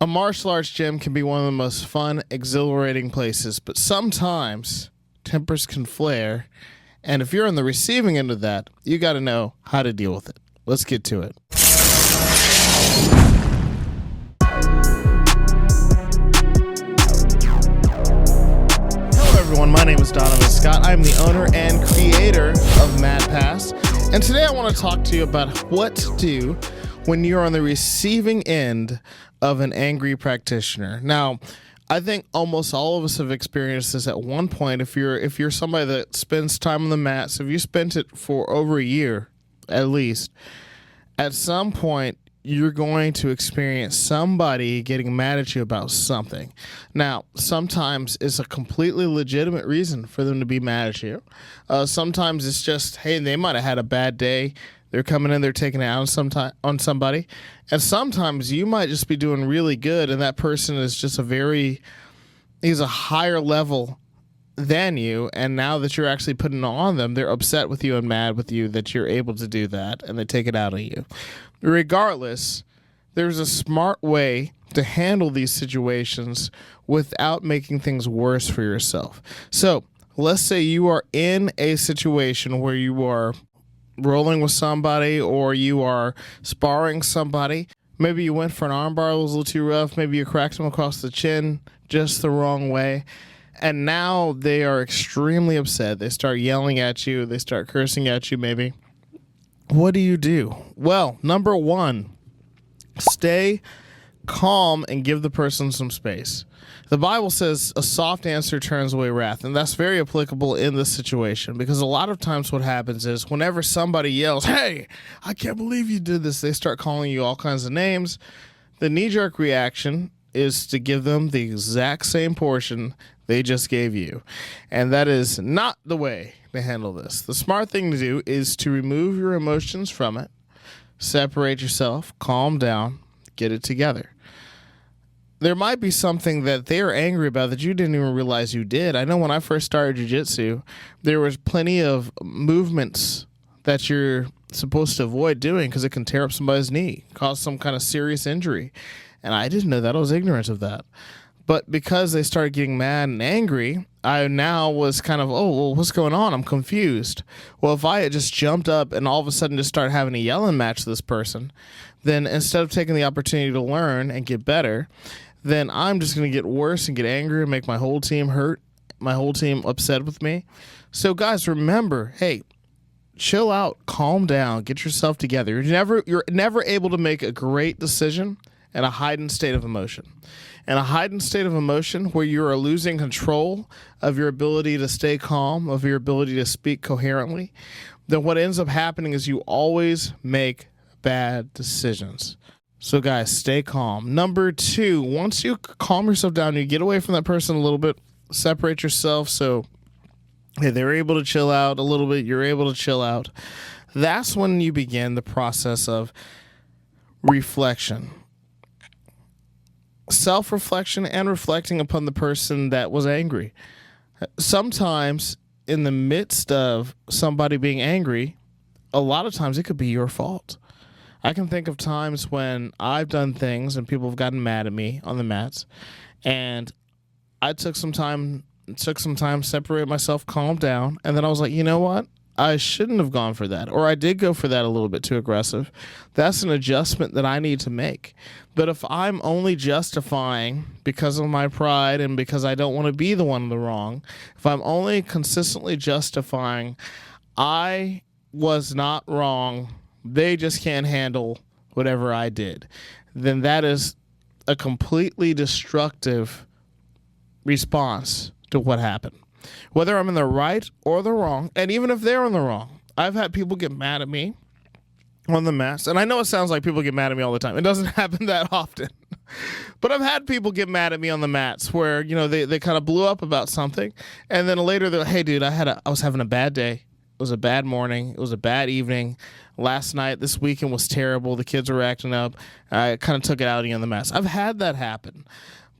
A martial arts gym can be one of the most fun, exhilarating places, but sometimes tempers can flare, and if you're on the receiving end of that, you got to know how to deal with it. Let's get to it. Hello everyone, my name is Donovan Scott. I'm the owner and creator of Mad Pass, and today I want to talk to you about what to do when you're on the receiving end of an angry practitioner. Now, I think almost all of us have experienced this at one point. If you're somebody that spends time on the mats, if you spent it for over a year at least, at some point you're going to experience somebody getting mad at you about something. Now, sometimes it's a completely legitimate reason for them to be mad at you. Sometimes it's just, hey, they might have had a bad day. They're coming in, they're taking it out on somebody. And sometimes you might just be doing really good, and that person is just he's a higher level than you, and now that you're actually putting it on them, they're upset with you and mad with you that you're able to do that, and they take it out on you. Regardless, there's a smart way to handle these situations without making things worse for yourself. So let's say you are in a situation where you are rolling with somebody or you are sparring somebody. Maybe you went for an armbar, it was a little too rough. Maybe you cracked them across the chin just the wrong way. And now they are extremely upset. They start yelling at you. They start cursing at you maybe. What do? Well, number one, stay calm and give the person some space. The Bible says a soft answer turns away wrath, and that's very applicable in this situation because a lot of times what happens is whenever somebody yells, hey, I can't believe you did this, they start calling you all kinds of names. The knee-jerk reaction is to give them the exact same portion they just gave you, and that is not the way to handle this. The smart thing to do is to remove your emotions from it, separate yourself, calm down, get it together. There might be something that they're angry about that you didn't even realize you did. I know when I first started jiu-jitsu, there was plenty of movements that you're supposed to avoid doing because it can tear up somebody's knee, cause some kind of serious injury. And I didn't know that. I was ignorant of that. But because they started getting mad and angry, I now was kind of, oh, well, what's going on? I'm confused. Well, if I had just jumped up and all of a sudden just started having a yelling match with this person, then instead of taking the opportunity to learn and get better, then I'm just going to get worse and get angry and make my whole team hurt, my whole team upset with me. So guys, remember, hey, chill out, calm down, get yourself together. You're never able to make a great decision in a heightened state of emotion. In a heightened state of emotion where you are losing control of your ability to stay calm, of your ability to speak coherently, then what ends up happening is you always make bad decisions. So guys, stay calm. Number two, once you calm yourself down, you get away from that person a little bit, separate yourself so hey, they're able to chill out a little bit, you're able to chill out. That's when you begin the process of reflection. Self-reflection and reflecting upon the person that was angry. Sometimes in the midst of somebody being angry, a lot of times it could be your fault. I can think of times when I've done things and people have gotten mad at me on the mats, and I took some time, separate myself, calmed down, and then I was like, you know what? I shouldn't have gone for that, or I did go for that a little bit too aggressive. That's an adjustment that I need to make. But if I'm only justifying because of my pride and because I don't want to be the one in the wrong, if I'm only consistently justifying I was not wrong, they just can't handle whatever I did, then that is a completely destructive response to what happened. Whether I'm in the right or the wrong, and even if they're in the wrong, I've had people get mad at me on the mats, and I know it sounds like people get mad at me all the time. It doesn't happen that often. But I've had people get mad at me on the mats where, you know, they kind of blew up about something, and then later they're like, hey, dude, I was having a bad day. It was a bad morning. It was a bad evening. Last night, this weekend was terrible. The kids were acting up. I kind of took it out on the mats. I've had that happen.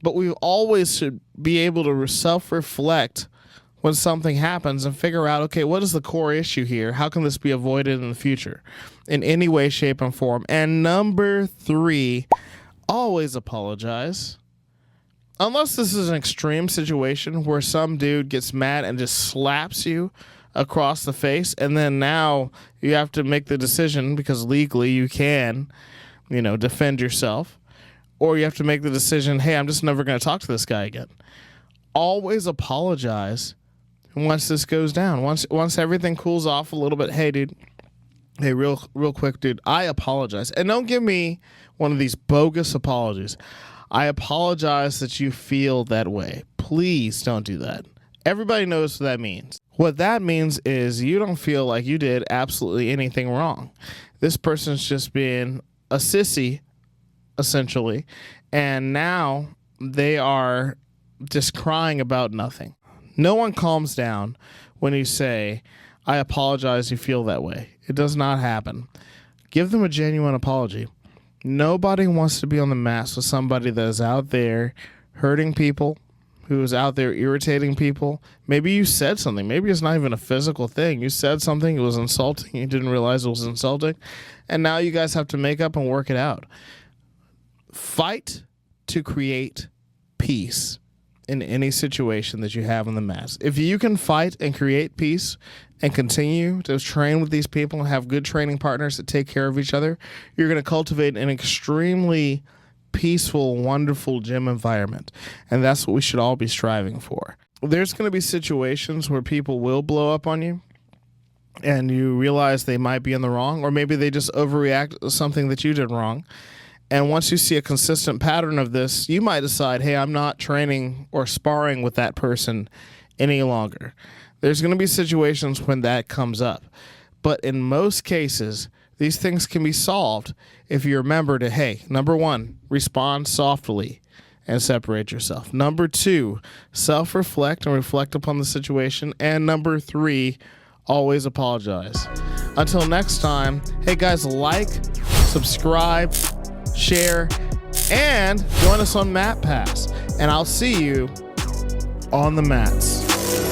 But we always should be able to self-reflect when something happens and figure out, okay, what is the core issue here? How can this be avoided in the future in any way, shape, and form? And number three, always apologize. Unless this is an extreme situation where some dude gets mad and just slaps you across the face, and then now you have to make the decision, because legally you can, defend yourself, or you have to make the decision, hey, I'm just never going to talk to this guy again. Always apologize once this goes down. Once everything cools off a little bit, hey, dude, hey, real quick, dude, I apologize. And don't give me one of these bogus apologies. I apologize that you feel that way. Please don't do that. Everybody knows what that means. What that means is you don't feel like you did absolutely anything wrong. This person's just being a sissy, essentially, and now they are just crying about nothing. No one calms down when you say, I apologize, you feel that way. It does not happen. Give them a genuine apology. Nobody wants to be on the mats with somebody that is out there hurting people, who is out there irritating people. Maybe you said something. Maybe it's not even a physical thing. You said something, it was insulting, you didn't realize it was insulting, and now you guys have to make up and work it out. Fight to create peace in any situation that you have on the mats. If you can fight and create peace and continue to train with these people and have good training partners that take care of each other, you're going to cultivate an extremely peaceful, wonderful gym environment. And that's what we should all be striving for. There's going to be situations where people will blow up on you and you realize they might be in the wrong, or maybe they just overreact to something that you did wrong. And once you see a consistent pattern of this, you might decide, hey, I'm not training or sparring with that person any longer. There's going to be situations when that comes up. But in most cases, these things can be solved if you remember to, hey, number one, respond softly and separate yourself. Number two, self-reflect and reflect upon the situation. And number three, always apologize. Until next time, hey guys, like, subscribe, share, and join us on Mat Pass. And I'll see you on the mats.